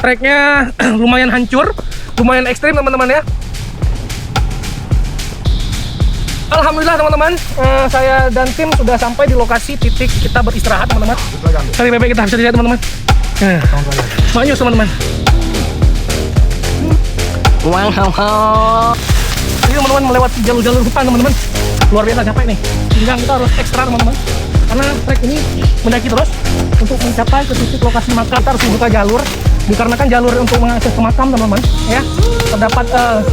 Treknya lumayan hancur, lumayan ekstrim teman-teman ya. Alhamdulillah teman-teman, saya dan tim sudah sampai di lokasi titik kita beristirahat teman-teman. Cari bebek kita bisa dilihat teman-teman. Manyus teman-teman. Ini teman-teman melewati jalur-jalur hutan teman-teman. Luar biasa capek nih. Sehingga kita harus ekstra teman-teman. Karena trek ini mendaki terus untuk mencapai ke titik lokasi makam. Kita harus buka jalur dikarenakan jalur untuk mengakses ke makam teman-teman ya. Terdapat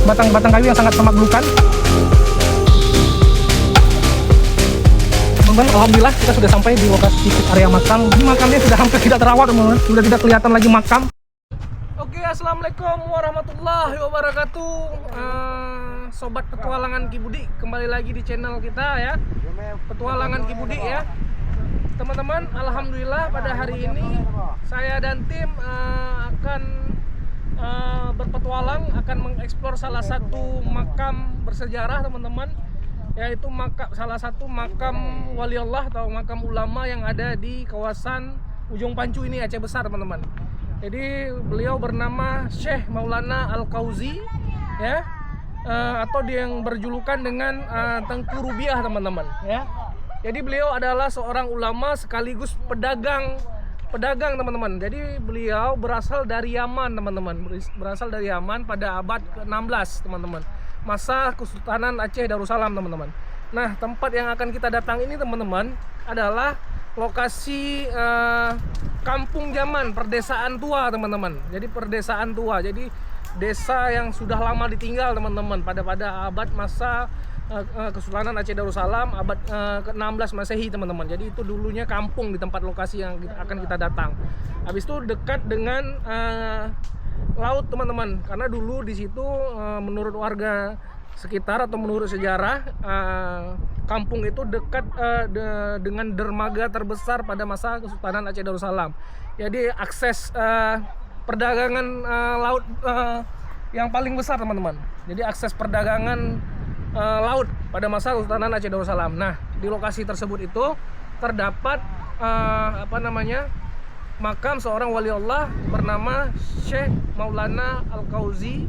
batang-batang kayu yang sangat memaklukan. Teman-teman, alhamdulillah kita sudah sampai di lokasi titik area makam. Ini makamnya sudah hampir tidak terawat teman-teman. Sudah tidak kelihatan lagi makam. Oke, assalamualaikum warahmatullahi wabarakatuh. Sobat petualangan Ki Budi, kembali lagi di channel kita ya, petualangan Ki Budi ya. Teman-teman, alhamdulillah pada hari ini saya dan tim akan berpetualang, akan mengeksplor salah satu makam bersejarah teman-teman, yaitu salah satu makam waliullah atau makam ulama yang ada di kawasan Ujung Pancu ini, Aceh Besar teman-teman. Jadi beliau bernama Syekh Maulana Al-Kauzi ya, atau dia yang berjulukan dengan Tengku Rubiah teman-teman ya. Jadi beliau adalah seorang ulama sekaligus pedagang teman-teman. Jadi beliau berasal dari Yaman teman-teman, berasal dari Yaman pada abad ke-16 teman-teman, masa Kesultanan Aceh Darussalam teman-teman. Nah, tempat yang akan kita datang ini teman-teman adalah lokasi kampung zaman, perdesaan tua teman-teman. Jadi perdesaan tua, jadi desa yang sudah lama ditinggal teman-teman pada abad masa Kesultanan Aceh Darussalam, abad ke-16 Masehi teman-teman. Jadi itu dulunya kampung di tempat lokasi yang akan kita datang. Habis itu dekat dengan laut teman-teman, karena dulu di situ menurut warga sekitar atau menurut sejarah kampung itu dekat dengan dermaga terbesar pada masa Kesultanan Aceh Darussalam. Jadi akses perdagangan laut yang paling besar teman-teman. Jadi akses perdagangan laut pada masa Kesultanan Aceh Darussalam. Nah, di lokasi tersebut itu terdapat makam seorang wali Allah bernama Syekh Maulana Al-Kauzi.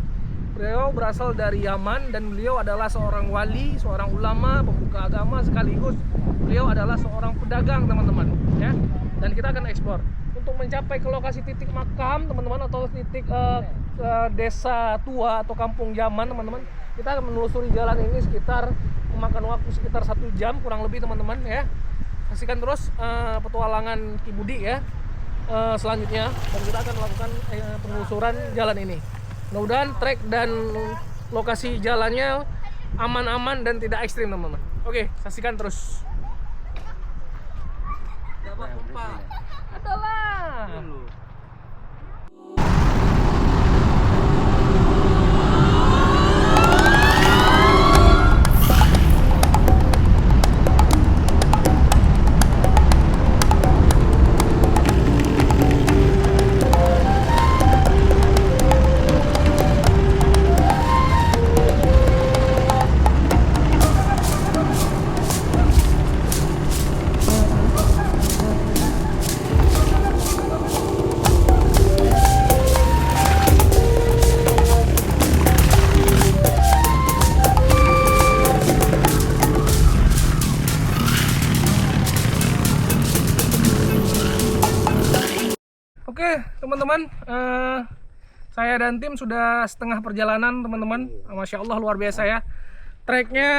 Beliau berasal dari Yaman dan beliau adalah seorang wali, seorang ulama, pemuka agama, sekaligus beliau adalah seorang pedagang teman-teman ya. Dan kita akan eksplor untuk mencapai ke lokasi titik makam teman-teman, atau titik desa tua atau kampung zaman teman-teman. Kita akan menelusuri jalan ini sekitar memakan waktu sekitar 1 jam kurang lebih teman-teman ya. Saksikan terus petualangan Ki Budi ya selanjutnya, dan kita akan melakukan penelusuran jalan ini. Mudah-mudahan trek dan lokasi jalannya aman-aman dan tidak ekstrim teman-teman. Oke, saksikan terus. Adalah. Oke teman-teman, saya dan tim sudah setengah perjalanan teman-teman. Masya Allah luar biasa ya. Treknya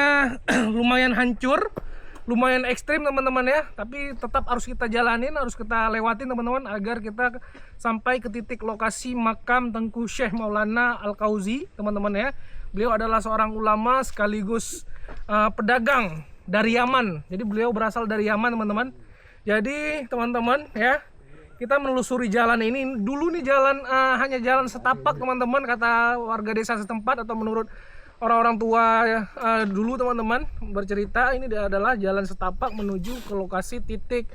lumayan hancur, lumayan ekstrim teman-teman ya. Tapi tetap harus kita jalanin, harus kita lewatin teman-teman, agar kita sampai ke titik lokasi makam Tengku Syekh Maulana Al-Kauzi teman-teman ya. Beliau adalah seorang ulama sekaligus pedagang dari Yaman. Jadi beliau berasal dari Yaman teman-teman. Jadi teman-teman ya, kita menelusuri jalan ini. Dulu nih jalan hanya jalan setapak teman-teman, kata warga desa setempat, atau menurut orang-orang tua dulu teman-teman bercerita, ini adalah jalan setapak menuju ke lokasi titik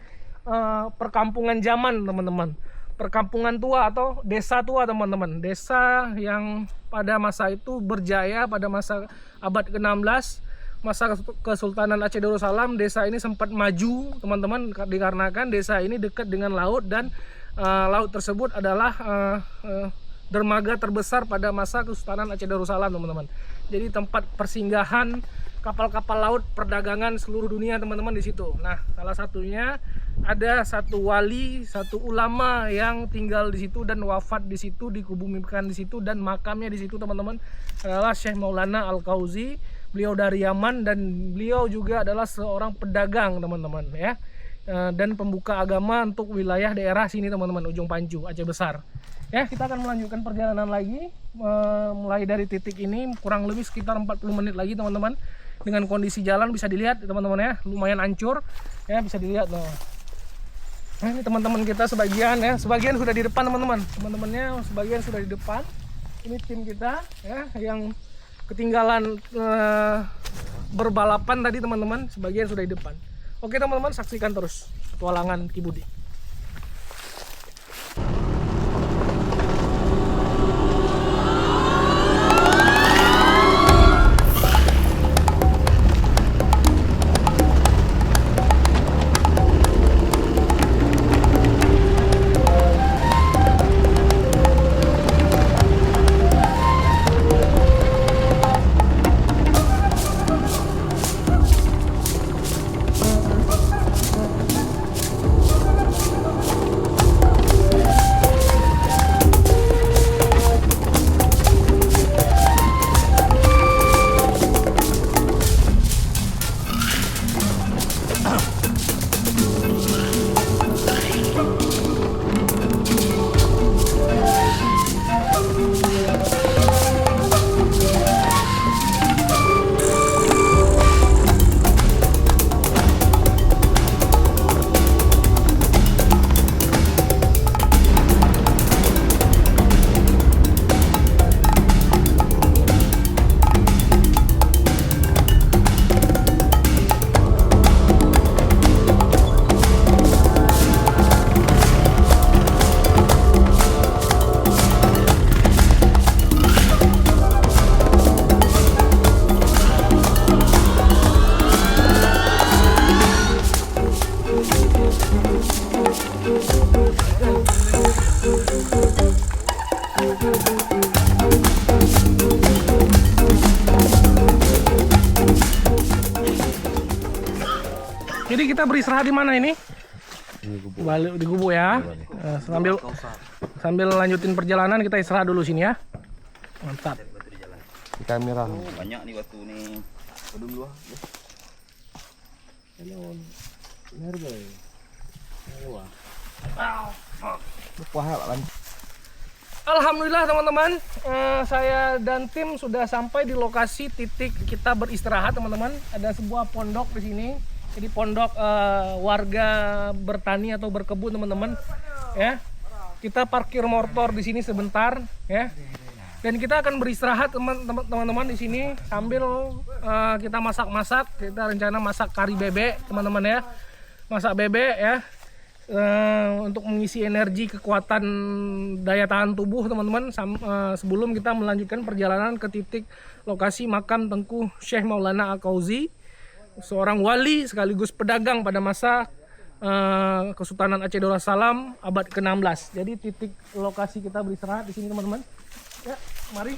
perkampungan zaman teman-teman, perkampungan tua atau desa tua teman-teman, desa yang pada masa itu berjaya pada masa abad ke-16 masa Kesultanan Aceh Darussalam. Desa ini sempat maju teman-teman dikarenakan desa ini dekat dengan laut dan laut tersebut adalah dermaga terbesar pada masa Kesultanan Aceh Darussalam, teman-teman. Jadi tempat persinggahan kapal-kapal laut perdagangan seluruh dunia, teman-teman, di situ. Nah, salah satunya ada satu wali, satu ulama yang tinggal di situ dan wafat di situ, dikubumikan di situ dan makamnya di situ, teman-teman, adalah Syekh Maulana Al-Kauzi. Beliau dari Yaman dan beliau juga adalah seorang pedagang, teman-teman, ya. Dan pembuka agama untuk wilayah daerah sini, teman-teman, Ujung Pancu, Aceh Besar. Ya, kita akan melanjutkan perjalanan lagi, mulai dari titik ini kurang lebih sekitar 40 menit lagi, teman-teman. Dengan kondisi jalan bisa dilihat, teman-teman, ya, lumayan hancur, ya, bisa dilihat loh. Nah, ini teman-teman kita sebagian, ya, sebagian sudah di depan, teman-teman. Teman-temannya sebagian sudah di depan. Ini tim kita, ya, yang ketinggalan berbalapan tadi, teman-teman, sebagian sudah di depan. Oke, teman-teman, saksikan terus petualangan Ki Budi. Jadi kita beristirahat di mana ini? Balik di gubuk ya. Sambil lanjutin perjalanan kita istirahat dulu sini ya. Mantap. Di kamera. Banyak nih batu nih. Dulu Alhamdulillah, teman-teman, saya dan tim sudah sampai di lokasi titik kita beristirahat, teman-teman. Ada sebuah pondok di sini. Jadi pondok warga bertani atau berkebun, teman-teman. Ya, kita parkir motor di sini sebentar, ya. Dan kita akan beristirahat, teman-teman, di sini sambil kita masak-masak. Kita rencana masak kari bebek, teman-teman, ya. Masak bebek, ya. Untuk mengisi energi, kekuatan daya tahan tubuh, teman-teman, sebelum kita melanjutkan perjalanan ke titik lokasi makam Tengku Syekh Maulana Al-Kauzi, seorang wali sekaligus pedagang pada masa Kesultanan Aceh Darussalam abad ke-16. Jadi titik lokasi kita beristirahat di sini, teman-teman. Ya, mari.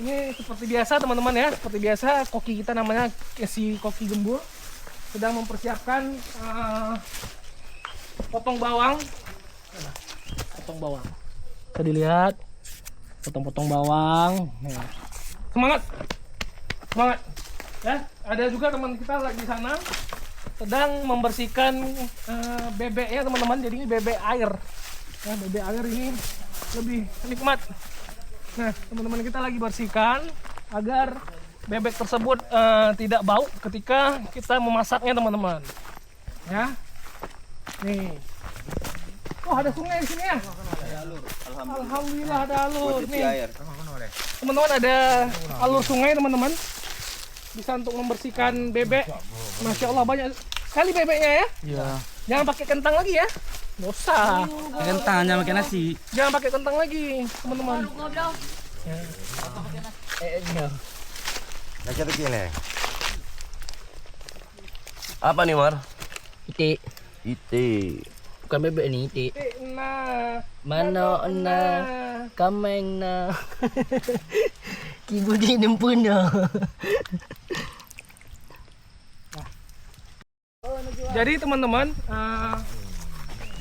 Ini seperti biasa, teman-teman, ya. Seperti biasa, koki kita namanya si Koki Gembul sedang mempersiapkan potong bawang. Potong bawang. Bisa dilihat. Potong-potong bawang. Ya. Semangat. Semangat. Ya, ada juga teman kita lagi di sana sedang membersihkan bebeknya, teman-teman. Jadi ini bebek air. Ya, bebek air ini lebih nikmat. Nah, teman-teman kita lagi bersihkan agar bebek tersebut tidak bau ketika kita memasaknya, teman-teman. Ya. Nih. Oh, ada sungai di sini ya? Ada alur. Alhamdulillah ada alur. Buat Nih. air. Teman-teman, ada alur sungai, teman-teman. Bisa untuk membersihkan bebek. Masya Allah, banyak sekali bebeknya ya. Iya. Jangan pakai kentang lagi ya. Nggak usah. Kentang hanya pakai nasi. Jangan pakai kentang lagi, teman-teman. Baca begini. Apa nih, Mar? Itik. Ite. Bukan bebek ni, Tik. Nah, Mana na, kameng na. Kibu di nempuna. jadi teman-teman,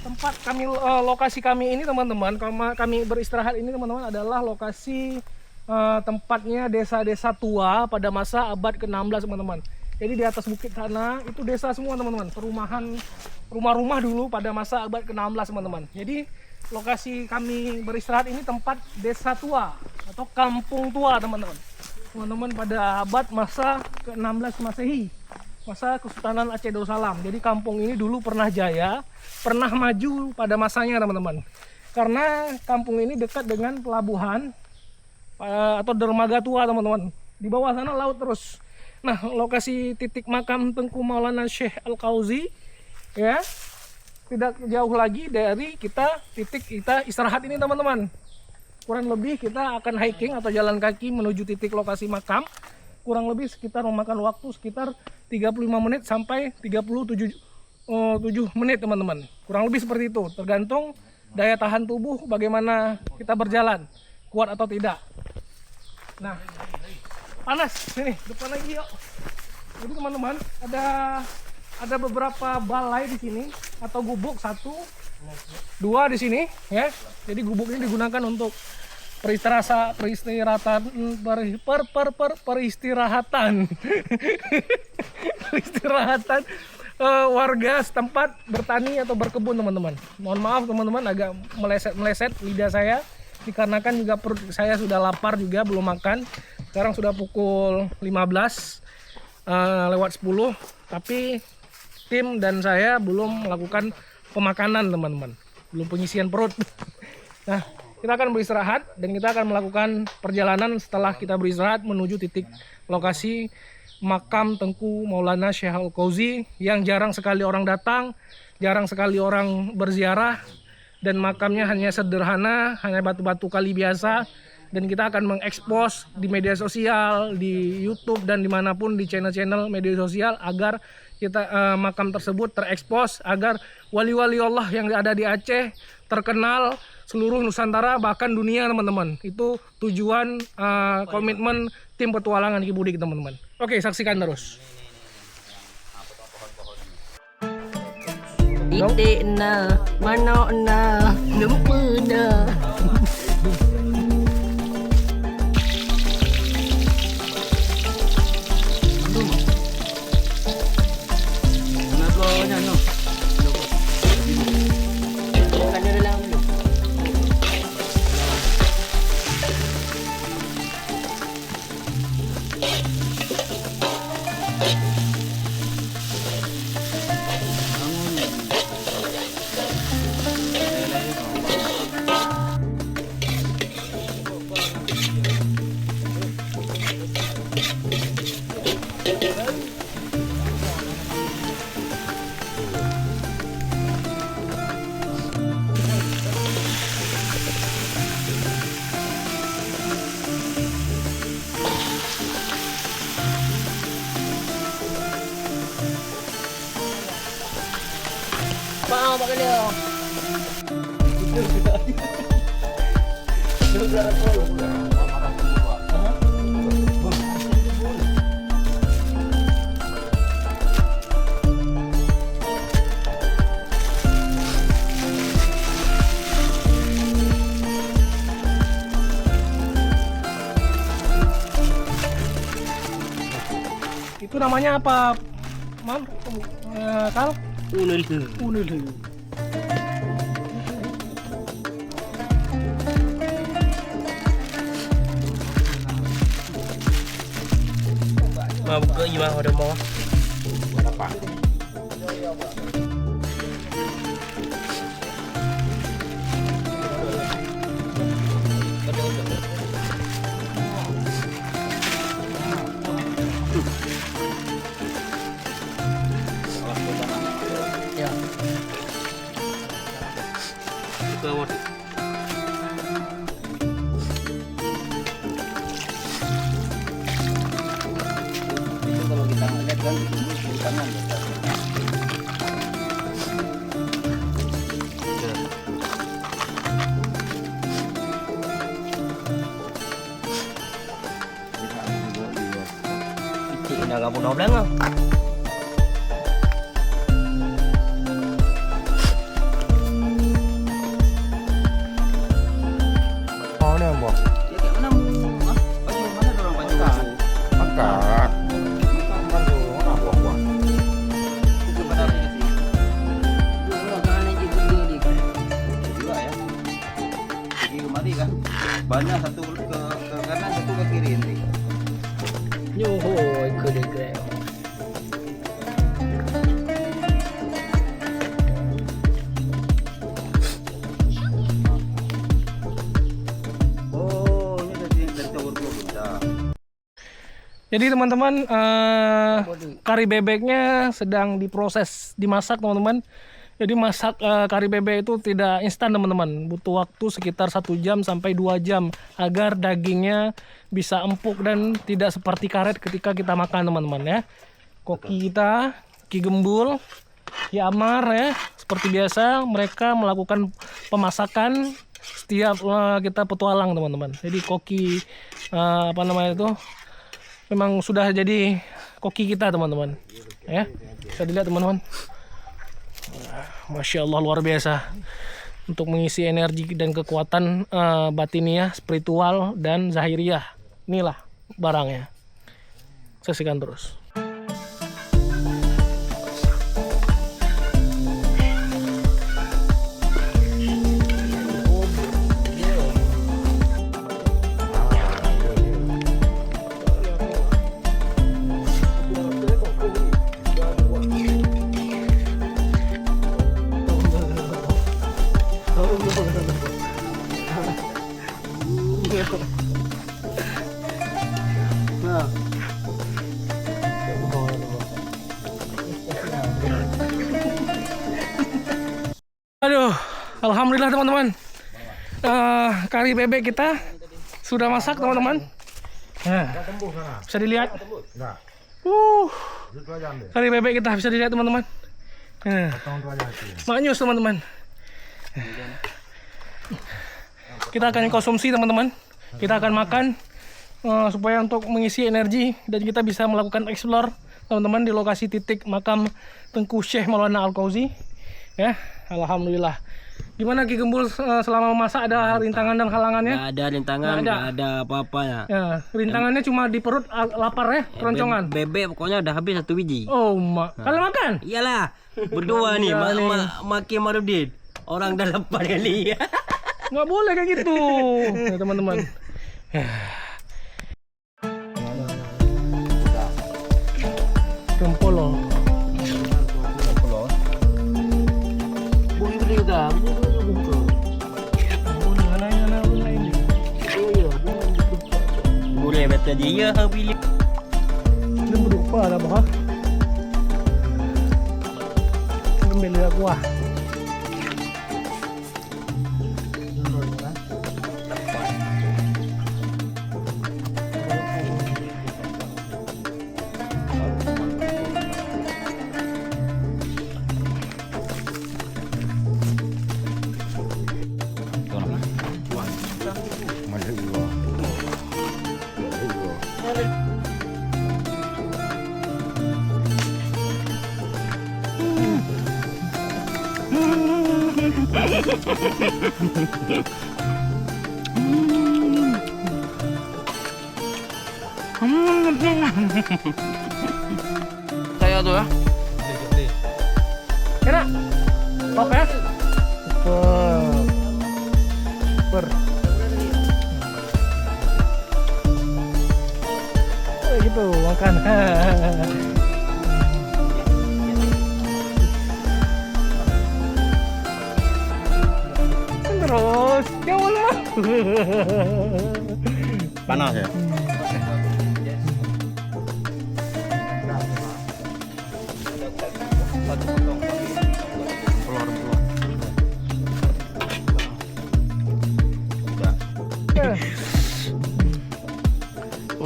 tempat kami, lokasi kami ini teman-teman, kami beristirahat ini teman-teman adalah lokasi tempatnya desa-desa tua pada masa abad ke-16 teman-teman. Jadi di atas bukit sana itu desa semua teman-teman, perumahan, rumah-rumah dulu pada masa abad ke-16 teman-teman. Jadi lokasi kami beristirahat ini tempat desa tua atau kampung tua teman-teman. Teman-teman pada abad masa ke-16 Masehi, masa Kesultanan Aceh Darussalam. Jadi kampung ini dulu pernah jaya, pernah maju pada masanya teman-teman. Karena kampung ini dekat dengan pelabuhan atau dermaga tua teman-teman. Di bawah sana laut terus. Nah, lokasi titik makam Tengku Maulana Syekh Al-Kauzi ya, tidak jauh lagi dari titik kita istirahat ini teman-teman. Kurang lebih kita akan hiking atau jalan kaki menuju titik lokasi makam. Kurang lebih sekitar memakan waktu sekitar 35 menit sampai 37 menit teman-teman. Kurang lebih seperti itu, tergantung daya tahan tubuh bagaimana kita berjalan, kuat atau tidak. Nah, panas sini depan lagi yuk. Jadi teman-teman ada beberapa balai di sini atau gubuk, 1, 2 di sini ya. Jadi gubuk ini digunakan untuk peristirahatan warga setempat bertani atau berkebun teman-teman. Mohon maaf teman-teman agak meleset lidah saya dikarenakan juga perut saya sudah lapar juga, belum makan. Sekarang sudah pukul 15 lewat 10, tapi tim dan saya belum melakukan pemakanan teman-teman, belum pengisian perut. Nah, kita akan beristirahat dan kita akan melakukan perjalanan setelah kita beristirahat menuju titik lokasi makam Tengku Maulana Syekh Al-Kauzi yang jarang sekali orang datang, jarang sekali orang berziarah, dan makamnya hanya sederhana, hanya batu-batu kali biasa. Dan kita akan mengekspos di media sosial, di YouTube dan dimanapun di channel-channel media sosial agar makam tersebut terekspos, agar wali-wali Allah yang ada di Aceh terkenal seluruh Nusantara bahkan dunia teman-teman. Itu tujuan komitmen tim petualangan Ki Budik teman-teman. Oke, saksikan terus. Titik na, mana na, nempuna. Mau pakai dia. Itu namanya apa, Mam? Kal? Unul. Mau buka gimana udah mau? Apa? Ya. Buka mau. Kalau kita ngeliat kan di tangan. nggak mau doblang loh. Oh, ini Mbok. Ya kayak mana mau? Baju mana dorong baju? Makan. Makan dulu, mana buah-buah? Itu pada apa sih? Dua ya. Di kemari kan? Banyak satu ke kanan, satu ke kiri ini. Yoho, gede-gede. Oh, ini dari tower gua bisa. Jadi teman-teman, kari bebeknya sedang diproses, dimasak teman-teman. Jadi masak kari bebek itu tidak instan teman-teman, butuh waktu sekitar 1 jam sampai 2 jam agar dagingnya bisa empuk dan tidak seperti karet ketika kita makan teman-teman ya. Koki kita, Ki Gembul, Ki Amar ya, seperti biasa mereka melakukan pemasakan setiap kita petualang teman-teman. Jadi koki apa namanya itu memang sudah jadi koki kita teman-teman ya. Bisa dilihat teman-teman. Masya Allah luar biasa untuk mengisi energi dan kekuatan batiniah, spiritual dan zahiriah. Inilah barangnya. Saksikan terus. Aduh, alhamdulillah teman-teman. Kari bebek kita sudah masak teman-teman. Nah, bisa dilihat. Kari bebek kita bisa dilihat teman-teman. Nah, maknyus teman-teman. Kita akan konsumsi teman-teman. Kita akan makan supaya untuk mengisi energi dan kita bisa melakukan explore teman-teman di lokasi titik makam Tengku Syekh Maulana Al-Qauzi. Ya, alhamdulillah. Gimana Ki Gembul selama memasak, ada rintangan dan halangannya? Nggak ada rintangan, nggak ada apa-apanya. Ya, rintangannya cuma di perut lapar ya, keroncongan. Bebek pokoknya udah habis 1 biji. Oh, kalian makan? Iyalah, berdua nih, Maki Marudin. Orang dah lapar kali ya. Nggak boleh kayak gitu, ya, teman-teman. Kempolo. Boleh betul dia pilih. Ini beduk apa ada bah? Ini beli kuah. Saya tuh ya. Enak? Top ya? Super. Oh gitu, makan. Terus, jauh mah. Panas ya.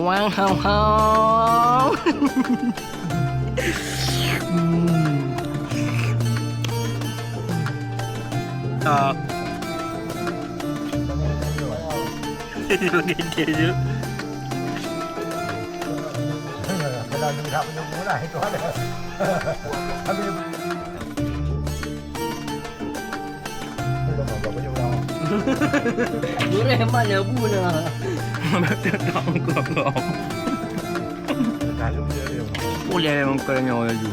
Wow, how, how. Gede tuh. Bantu tak punya murah itu ada. Habis itu punya murah. Dure mana buna. Kalau dia Boleh memang kayaknya lagi.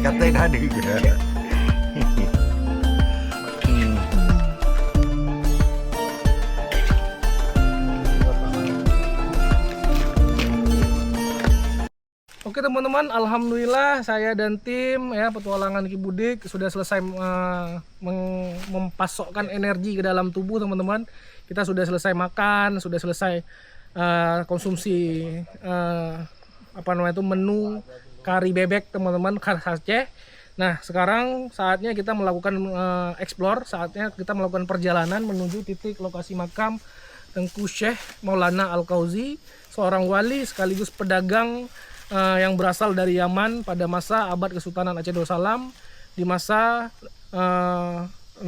katanya ada juga. Oke teman-teman, alhamdulillah saya dan tim ya petualangan Ki Budik sudah selesai mempasokkan energi ke dalam tubuh teman-teman. Kita sudah selesai makan, sudah selesai konsumsi menu kari bebek teman-teman khas Aceh. Nah sekarang saatnya kita melakukan explore, saatnya kita melakukan perjalanan menuju titik lokasi makam Tengku Syekh Maulana Al-Kauzi, seorang wali sekaligus pedagang yang berasal dari Yaman pada masa abad Kesultanan Aceh Darussalam di masa 16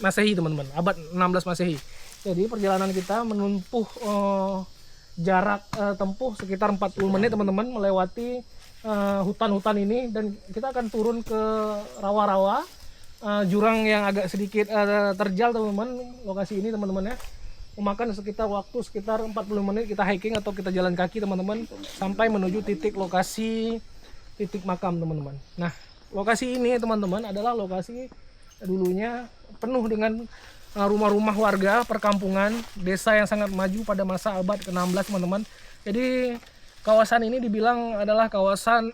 Masehi teman-teman, abad 16 Masehi. Jadi perjalanan kita menempuh jarak tempuh sekitar 40 menit teman-teman, melewati hutan-hutan ini, dan kita akan turun ke rawa-rawa, jurang yang agak sedikit terjal teman-teman. Lokasi ini teman-teman ya memakan sekitar 40 menit kita hiking atau kita jalan kaki teman-teman sampai menuju titik lokasi titik makam teman-teman. Nah lokasi ini teman-teman adalah lokasi dulunya penuh dengan rumah-rumah warga perkampungan desa yang sangat maju pada masa abad ke-16 teman-teman. Jadi kawasan ini dibilang adalah kawasan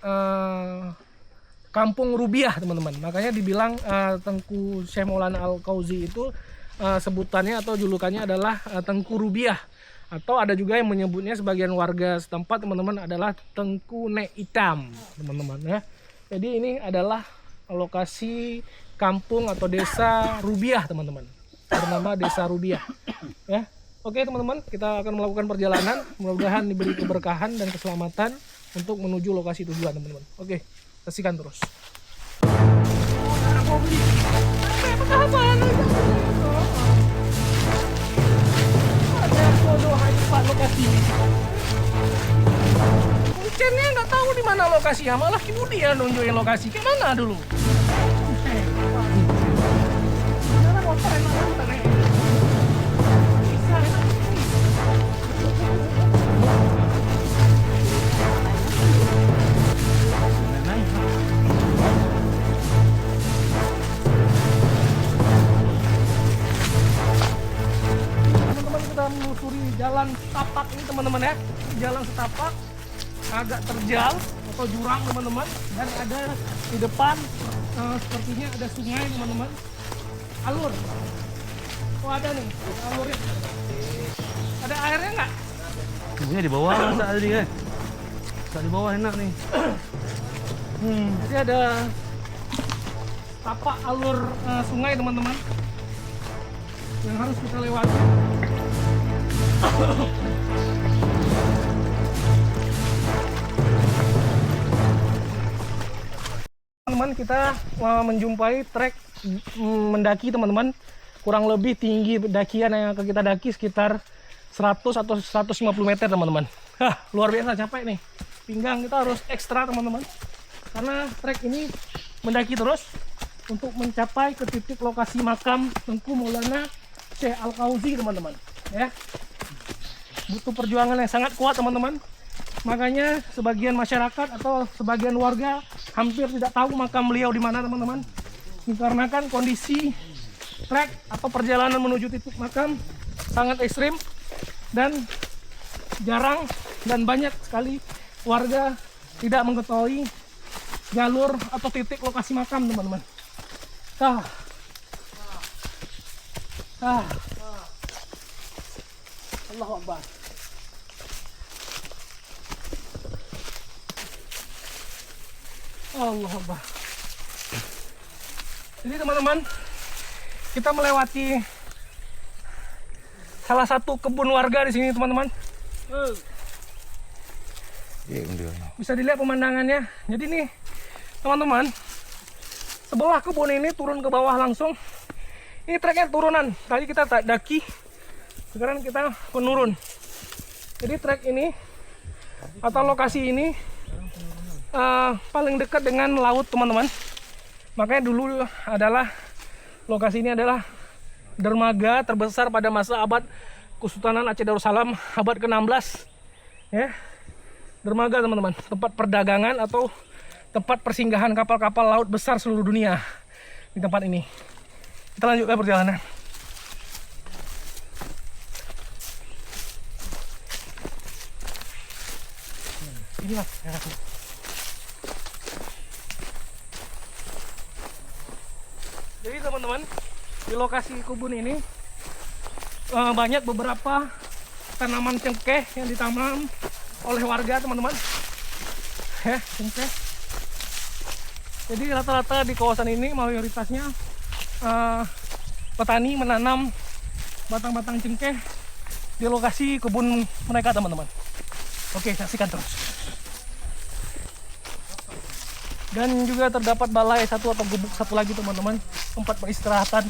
Kampung Rubiah teman-teman. Makanya dibilang Tengku Syekh Maulana Al-Kauzi itu sebutannya atau julukannya adalah Tengku Rubiah, atau ada juga yang menyebutnya sebagian warga setempat teman-teman adalah Tengku Nek Hitam teman-teman ya. Jadi ini adalah lokasi kampung atau desa Rubiah teman-teman, bernama Desa Rubiah ya. Oke teman-teman, kita akan melakukan perjalanan, mudah-mudahan diberi keberkahan dan keselamatan untuk menuju lokasi tujuan teman-teman. Oke, saksikan terus. Ucennya nggak tahu di mana lokasinya, malah Ki Budi ya nunjukin lokasi. Kayak mana dulu? Menelusuri jalan setapak ini teman-teman ya, jalan setapak agak terjal atau jurang teman-teman, dan ada di depan sepertinya ada sungai teman-teman, alur. Oh ada nih alurnya, ada airnya nggak? Ini di bawah tak tadi kan? Tak di bawah enak nih. Jadi ada tapak alur sungai teman-teman yang harus kita lewati. Teman-teman, kita menjumpai trek mendaki teman-teman, kurang lebih tinggi dakian yang akan kita daki sekitar 100 atau 150 meter teman-teman. Luar biasa capek nih, pinggang kita harus ekstra teman-teman, karena trek ini mendaki terus untuk mencapai ke titik lokasi makam Tengku Maulana Syekh Al-Kauzi teman-teman ya. Butuh perjuangan yang sangat kuat teman-teman. Makanya sebagian masyarakat atau sebagian warga hampir tidak tahu makam beliau di mana teman-teman. Dikarenakan kondisi trek atau perjalanan menuju titik makam sangat ekstrim dan jarang dan banyak sekali warga tidak mengetahui jalur atau titik lokasi makam teman-teman. Allahu Akbar. Allah Akbar. Jadi teman-teman, kita melewati salah satu kebun warga di sini teman-teman. Bisa dilihat pemandangannya. Jadi nih teman-teman, sebelah kebun ini turun ke bawah langsung. Ini treknya turunan. Tadi kita daki, sekarang kita penurun. Jadi trek ini atau lokasi ini paling dekat dengan laut, teman-teman. Makanya dulu adalah lokasi ini adalah dermaga terbesar pada masa abad Kesultanan Aceh Darussalam abad ke-16. Ya. Dermaga, teman-teman, tempat perdagangan atau tempat persinggahan kapal-kapal laut besar seluruh dunia di tempat ini. Kita lanjutkan perjalanan. Inilah. Jadi teman-teman, di lokasi kebun ini banyak beberapa tanaman cengkeh yang ditanam oleh warga, teman-teman. Ya, cengkeh. Jadi rata-rata di kawasan ini mayoritasnya petani menanam batang-batang cengkeh di lokasi kebun mereka, teman-teman. Oke, saksikan terus. Dan juga terdapat balai satu atau gubuk satu lagi, teman-teman, tempat peristirahatan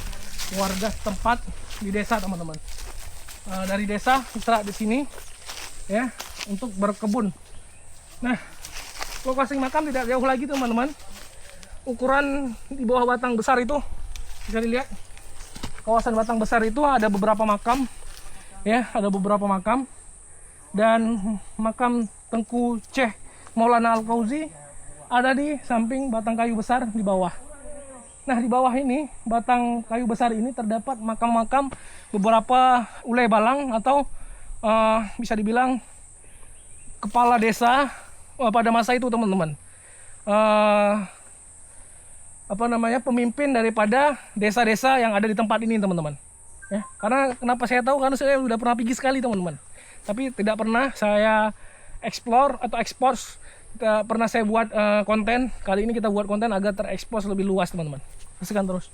warga setempat di desa, teman-teman. Dari desa istirahat di sini ya untuk berkebun. Nah, lokasi makam tidak jauh lagi, teman-teman. Ukuran di bawah batang besar itu bisa dilihat. Kawasan batang besar itu ada beberapa makam ya, ada beberapa makam. Dan makam Tengku Syekh Maulana Al-Fauzi ada di samping batang kayu besar di bawah. Nah, di bawah ini, batang kayu besar ini terdapat makam-makam beberapa ulai balang atau bisa dibilang kepala desa pada masa itu, teman-teman. Pemimpin daripada desa-desa yang ada di tempat ini, teman-teman. Ya, karena kenapa saya tahu? Karena saya sudah pernah pergi sekali, teman-teman. Tapi tidak pernah saya explore atau expose. Pernah saya buat konten. Kali ini kita buat konten agar terekspos lebih luas, teman-teman. Saksikan terus.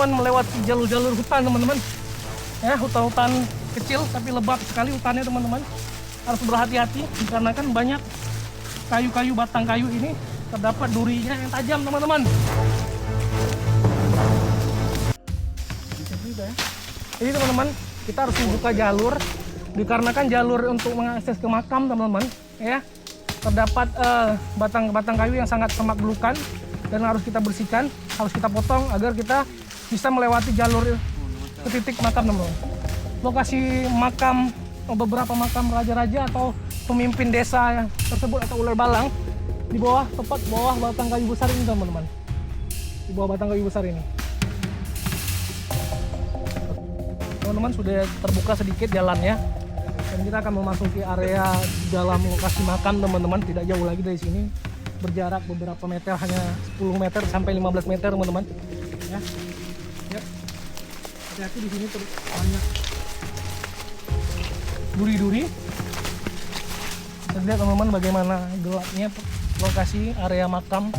Melewati jalur-jalur hutan, teman-teman. Ya, hutan-hutan kecil tapi lebat sekali hutannya, teman-teman. Harus berhati-hati dikarenakan banyak kayu-kayu, batang kayu ini terdapat durinya yang tajam, teman-teman. Jadi, teman-teman, kita harus membuka jalur dikarenakan jalur untuk mengakses ke makam, teman-teman, ya. Terdapat batang-batang kayu yang sangat semak belukan dan harus kita bersihkan, harus kita potong agar kita bisa melewati jalur ke titik makam, teman-teman. Lokasi makam, beberapa makam raja-raja atau pemimpin desa tersebut atau ular balang di bawah, tepat bawah batang kayu besar ini, teman-teman. Di bawah batang kayu besar ini. Teman-teman, sudah terbuka sedikit jalannya dan kita akan memasuki area dalam lokasi makam, teman-teman. Tidak jauh lagi dari sini, berjarak beberapa meter, hanya 10 meter sampai 15 meter, teman-teman. Ya. Hati-hati, di sini banyak duri-duri. Kita lihat, teman-teman, bagaimana gelapnya lokasi area makam,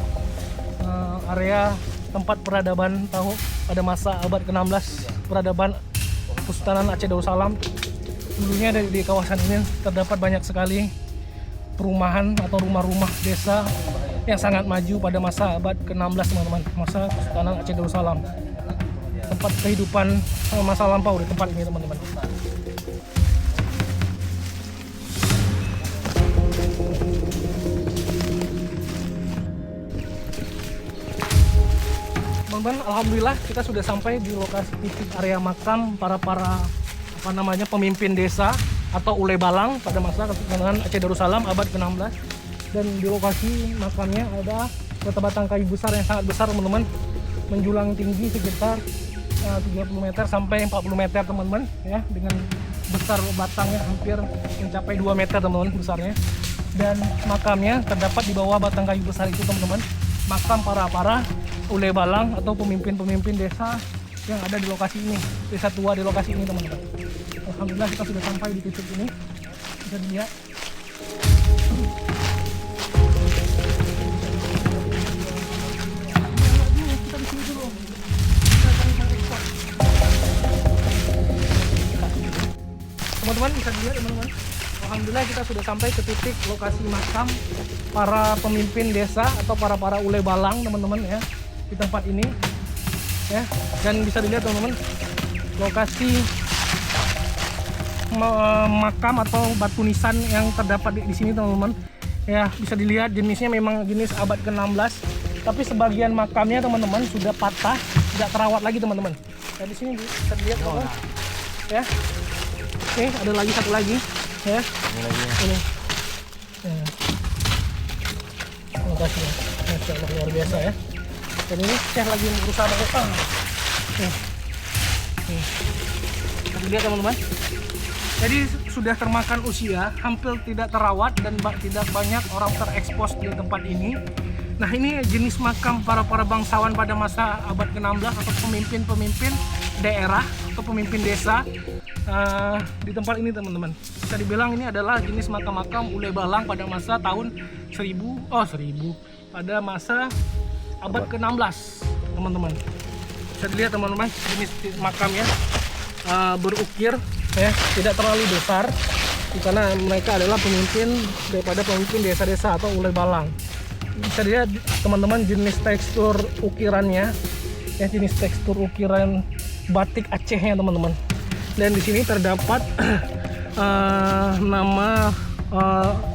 area tempat peradaban tahu pada masa abad ke-16, peradaban Kesultanan Aceh Darussalam. Dulunya di kawasan ini terdapat banyak sekali perumahan atau rumah-rumah desa yang sangat maju pada masa abad ke-16, teman-teman, masa Kesultanan Aceh Darussalam. Tempat kehidupan masa lampau di tempat ini, teman-teman. Teman-teman, alhamdulillah kita sudah sampai di lokasi titik area makam para pemimpin desa atau Ule Balang pada masa Kesultanan Aceh Darussalam abad ke-16. Dan di lokasi makamnya ada batang kayu besar yang sangat besar teman-teman, menjulang tinggi sekitar 30 meter sampai 40 meter teman-teman ya, dengan besar batangnya hampir mencapai 2 meter teman-teman besarnya. Dan makamnya terdapat di bawah batang kayu besar itu teman-teman, makam para Ule Balang atau pemimpin-pemimpin desa yang ada di lokasi ini, desa tua di lokasi ini teman-teman. Alhamdulillah kita sudah sampai di titik ini, bisa dilihat. Teman-teman bisa dilihat teman-teman, alhamdulillah kita sudah sampai ke titik lokasi makam para pemimpin desa atau para Ule Balang teman-teman ya, di tempat ini ya. Dan bisa dilihat teman-teman, lokasi makam atau batu nisan yang terdapat di sini teman-teman ya, bisa dilihat jenisnya memang jenis abad ke-16, tapi sebagian makamnya teman-teman sudah patah, tidak terawat lagi teman-teman. Nah di sini bisa dilihat teman-teman ya. Oke, ada lagi satu lagi ya. Ini. Ya. Terima kasih ya. Masya Allah, luar biasa ya. Dan ini Syekh lagi berusaha mengutang. Kita lihat teman-teman. Jadi sudah termakan usia, hampir tidak terawat dan tidak banyak orang terekspos di tempat ini. Nah ini jenis makam para bangsawan pada masa abad ke-16 atau pemimpin-pemimpin daerah atau pemimpin desa di tempat ini teman-teman. Bisa dibilang ini adalah jenis makam-makam Ule Balang pada masa tahun 1000 pada masa abad ke-16 teman-teman. Bisa dilihat teman-teman, jenis makamnya berukir ya, tidak terlalu besar karena mereka adalah pemimpin daripada pemimpin desa-desa atau Ule Balang. Bisa dilihat teman-teman jenis tekstur ukirannya ya, jenis tekstur ukiran batik Acehnya teman-teman. Dan di sini terdapat nama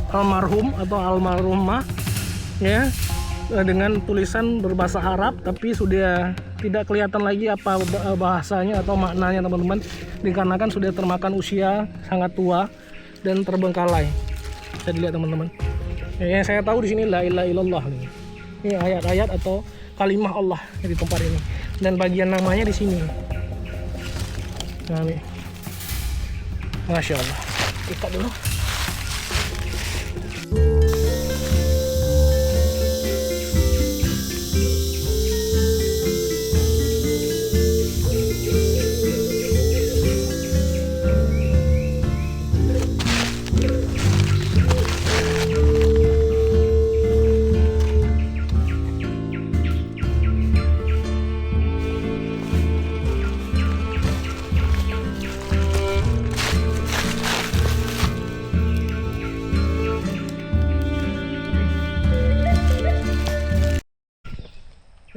almarhum atau almarhumah ya, dengan tulisan berbahasa Arab, tapi sudah tidak kelihatan lagi apa bahasanya atau maknanya teman-teman, dikarenakan sudah termakan usia sangat tua dan terbengkalai. Bisa dilihat teman-teman. Yang saya tahu di sini la ilaha illallah. Ini ayat-ayat atau kalimah Allah di tempat ini. Dan bagian namanya di sini. Nah, nih. Masya Allah. Kita dulu.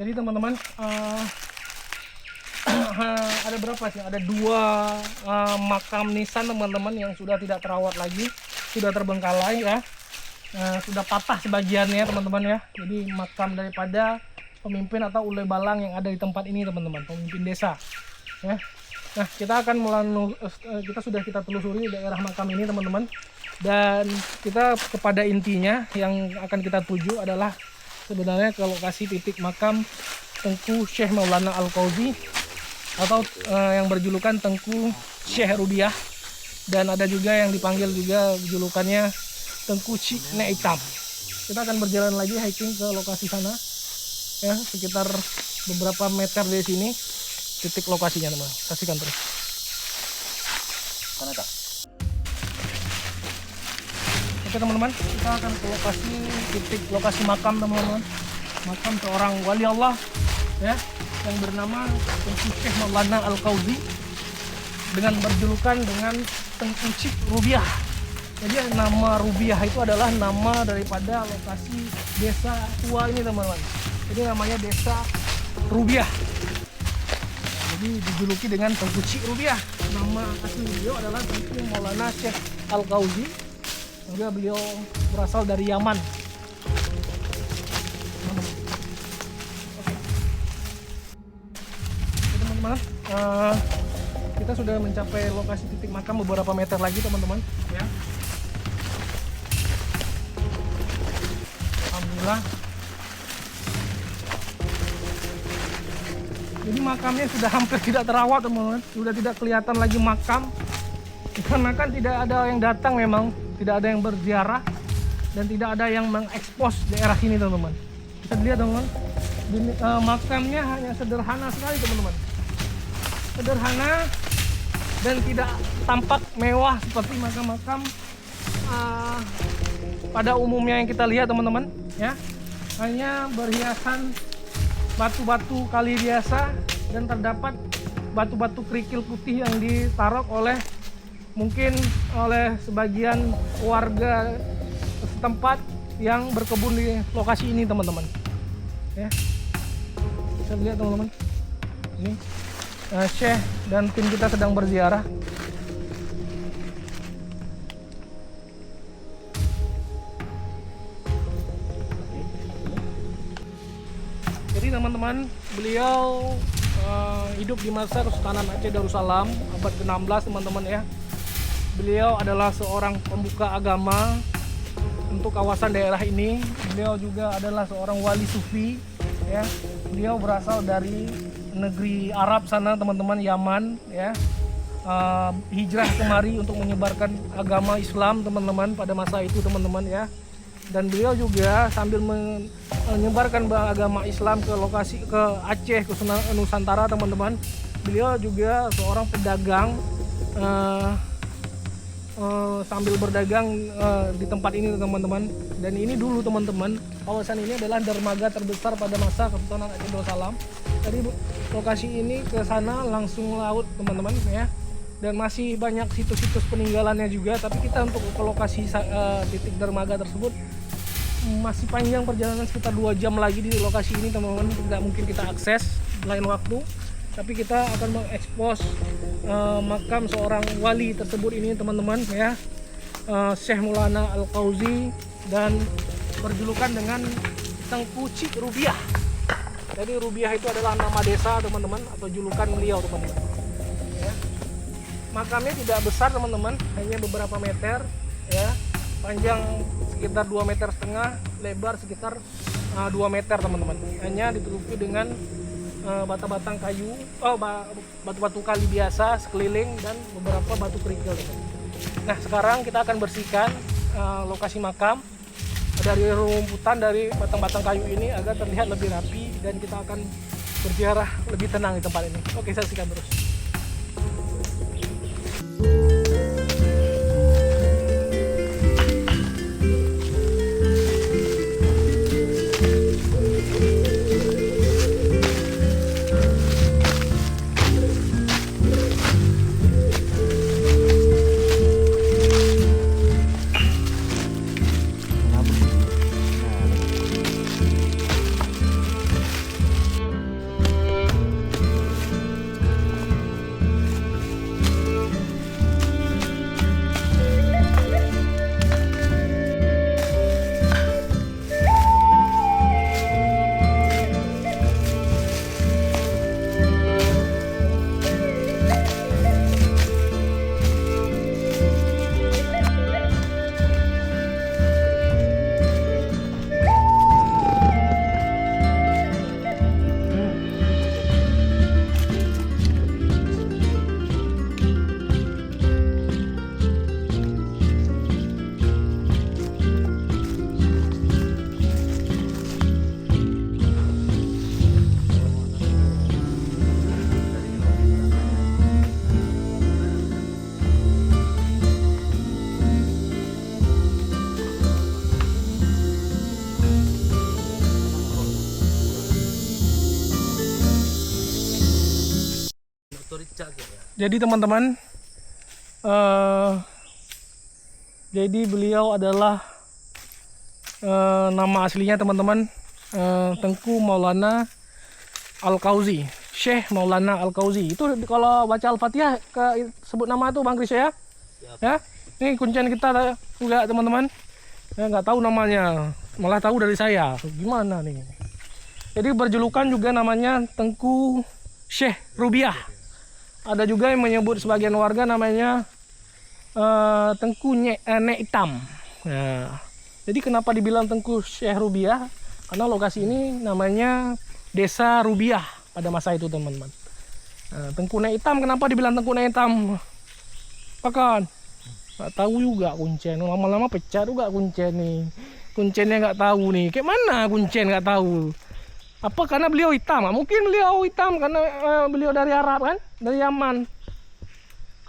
Jadi teman-teman ada berapa sih? Ada 2 makam nisan teman-teman yang sudah tidak terawat lagi, sudah terbengkalai ya, sudah patah sebagiannya teman-teman ya. Jadi makam daripada pemimpin atau Ule Balang yang ada di tempat ini teman-teman, pemimpin desa ya. Nah kita akan kita telusuri daerah makam ini teman-teman, dan kita kepada intinya yang akan kita tuju adalah sebenarnya ke lokasi titik makam Tengku Syekh Maulana Al-Qauzi atau yang berjulukan Tengku Syekh Rubiah, dan ada juga yang dipanggil juga julukannya Tengku Cik Nek Hitam. Kita akan berjalan lagi hiking ke lokasi sana ya, sekitar beberapa meter dari sini titik lokasinya teman. Saksikan terus. Sana tak? Oke teman-teman, kita akan ke titik lokasi makam teman-teman, makam seorang wali Allah ya, yang bernama Tengku Syekh Maulana Al-Qauzi dengan berjulukan dengan Tengku Cik Rubiah. Jadi nama Rubiah itu adalah nama daripada lokasi desa tua ini teman-teman. Jadi namanya desa Rubiah. Jadi dijuluki dengan Tengku Cik Rubiah. Nama asli beliau adalah Tengku Maulana Syekh Al-Qauzi. Juga beliau berasal dari Yaman. Oke teman-teman, kita kita sudah mencapai lokasi titik makam beberapa meter lagi teman-teman ya. Alhamdulillah. Jadi makamnya sudah hampir tidak terawat teman-teman, sudah tidak kelihatan lagi makam. Dikarenakan tidak ada yang datang memang, tidak ada yang berziarah dan tidak ada yang mengekspos daerah sini teman-teman. Bisa dilihat teman-teman, makamnya hanya sederhana sekali teman-teman. Sederhana dan tidak tampak mewah seperti makam-makam pada umumnya yang kita lihat teman-teman ya. Hanya berhiasan batu-batu kali biasa dan terdapat batu-batu kerikil putih yang ditaruh mungkin oleh sebagian warga setempat yang berkebun di lokasi ini teman-teman ya. Bisa lihat teman-teman, ini Syekh dan tim kita sedang berziarah. Jadi teman-teman, beliau hidup di masa Kesultanan Aceh Darussalam abad ke-16 teman-teman ya. Beliau adalah seorang pembuka agama untuk kawasan daerah ini. Beliau juga adalah seorang wali sufi ya. Beliau berasal dari negeri Arab sana teman-teman, Yaman ya. Hijrah kemari untuk menyebarkan agama Islam teman-teman pada masa itu teman-teman ya. Dan beliau juga sambil menyebarkan agama Islam ke lokasi ke Aceh, ke Nusantara teman-teman. Beliau juga seorang pedagang sambil berdagang di tempat ini teman-teman. Dan ini dulu teman-teman, kawasan ini adalah dermaga terbesar pada masa Kesultanan Aceh Darussalam. Dari lokasi ini ke sana langsung laut teman-teman ya. Dan masih banyak situs-situs peninggalannya juga, tapi kita untuk ke lokasi titik dermaga tersebut masih panjang perjalanan, sekitar 2 jam lagi di lokasi ini teman-teman. Tidak mungkin kita akses lain waktu, tapi kita akan mengekspos makam seorang wali tersebut ini teman-teman ya, Syekh Maulana Al-Qauzi, dan berjulukan dengan Tengku Cik Rubiah. Jadi Rubiah itu adalah nama desa teman-teman, atau julukan beliau teman-teman ya. Makamnya tidak besar teman-teman, hanya beberapa meter ya, panjang sekitar 2,5 meter, lebar sekitar 2 meter teman-teman. Hanya ditutupi dengan bata-batang kayu, batu-batu kali biasa sekeliling dan beberapa batu kerikil teman-teman. Nah sekarang kita akan bersihkan lokasi makam dari rumputan, dari batang-batang kayu ini agar terlihat lebih rapi, dan kita akan berziarah lebih tenang di tempat ini. Oke, saksikan terus. Jadi teman-teman, jadi beliau adalah nama aslinya teman-teman, Tengku Maulana Al-Qauzi, Syekh Maulana Al-Qauzi. Itu kalau baca Al-Fatihah sebut nama itu Bang Kris ya. Ya, ini kuncian kita juga teman-teman. Ya, nggak tahu namanya, malah tahu dari saya. Gimana nih? Jadi berjulukan juga namanya Tengku Syekh Rubiah Ada juga yang menyebut sebagian warga namanya Tengku Nek Hitam. Nah, jadi kenapa dibilang Tengku Syekh Rubiah? Karena lokasi ini namanya Desa Rubiah pada masa itu, teman-teman. Nah, Tengku Nek Hitam, kenapa dibilang Tengku Nek Hitam? Pakan? Nggak tahu juga Kuncen. Lama-lama pecah juga Kuncen nih. Kuncennya nggak tahu nih. Kayak mana Kuncen nggak tahu? Apa karena beliau hitam? Mungkin beliau hitam karena beliau dari Arab kan, dari Yaman.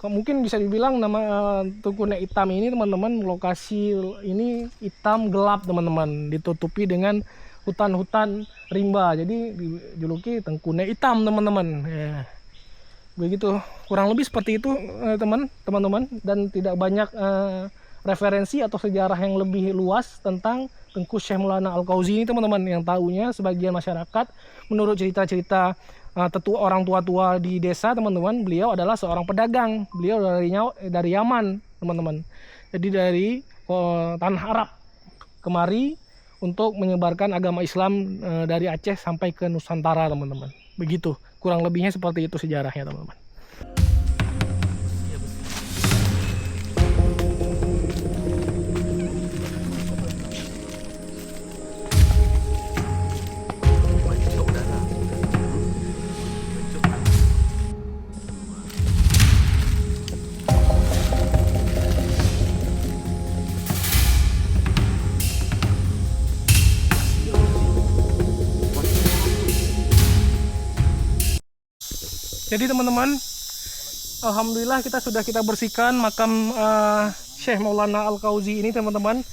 Mungkin bisa dibilang nama Tengku Nek Hitam ini, teman-teman, lokasi ini hitam gelap, teman-teman, ditutupi dengan hutan-hutan rimba. Jadi dijuluki Tengku Nek Hitam, teman-teman. Ya. Begitu, kurang lebih seperti itu, teman-teman, dan tidak banyak referensi atau sejarah yang lebih luas tentang Tengku Syekh Maulana Al-Kauzi ini, teman-teman. Yang tahunya sebagian masyarakat menurut cerita-cerita orang tua-tua di desa, teman-teman, beliau adalah seorang pedagang. Beliau dari Yaman, teman-teman. Jadi dari tanah Arab kemari untuk menyebarkan agama Islam dari Aceh sampai ke Nusantara, teman-teman. Begitu, kurang lebihnya seperti itu sejarahnya, teman-teman. Jadi teman-teman, alhamdulillah kita bersihkan makam Syekh Maulana Al-Kauzi ini, teman-teman,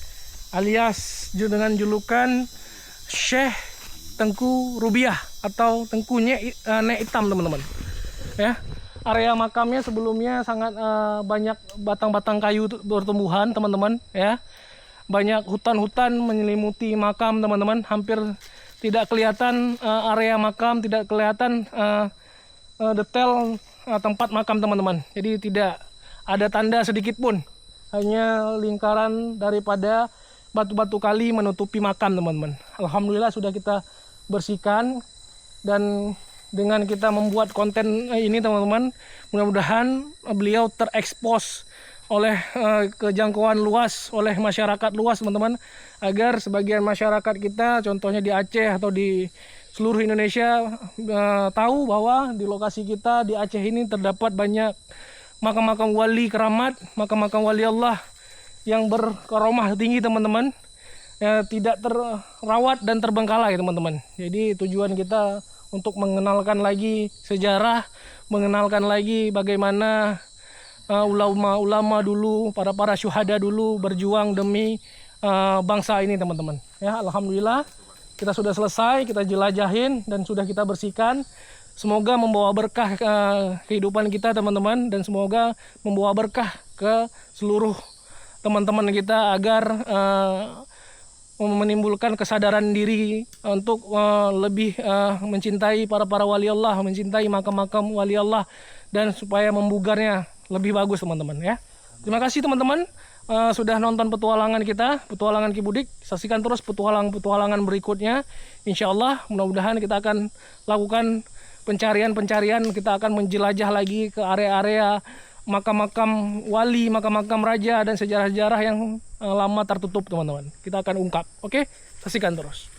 alias dengan julukan Syekh Tengku Rubiah atau Tengku Nek Hitam, teman-teman. Ya, area makamnya sebelumnya sangat banyak batang-batang kayu bertumbuhan, teman-teman. Ya, banyak hutan-hutan menyelimuti makam, teman-teman. Hampir tidak kelihatan area makam, tidak kelihatan detail tempat makam, teman-teman. Jadi tidak ada tanda sedikit pun, hanya lingkaran daripada batu-batu kali menutupi makam, teman-teman. Alhamdulillah sudah kita bersihkan, dan dengan kita membuat konten ini, teman-teman, mudah-mudahan beliau terekspos oleh kejangkauan luas, oleh masyarakat luas, teman-teman, agar sebagian masyarakat kita, contohnya di Aceh atau di seluruh Indonesia, tahu bahwa di lokasi kita di Aceh ini terdapat banyak makam-makam wali keramat, makam-makam wali Allah yang berkaromah tinggi, teman-teman, tidak terawat dan terbengkalai, teman-teman. Jadi tujuan kita untuk mengenalkan lagi sejarah, mengenalkan lagi bagaimana ulama-ulama dulu, para syuhada dulu berjuang demi bangsa ini, teman-teman. Ya, alhamdulillah kita sudah selesai, kita jelajahin dan sudah kita bersihkan. Semoga membawa berkah ke kehidupan kita, teman-teman, dan semoga membawa berkah ke seluruh teman-teman kita agar menimbulkan kesadaran diri untuk lebih mencintai para wali Allah, mencintai makam-makam wali Allah, dan supaya membugarnya lebih bagus, teman-teman, ya. Terima kasih, teman-teman, sudah nonton petualangan kita, petualangan Kibudik. Saksikan terus petualangan berikutnya. Insya Allah, mudah-mudahan kita akan lakukan pencarian, kita akan menjelajah lagi ke area-area makam-makam wali, makam-makam raja, dan sejarah-sejarah yang lama tertutup, teman-teman. Kita akan ungkap. Oke, saksikan terus.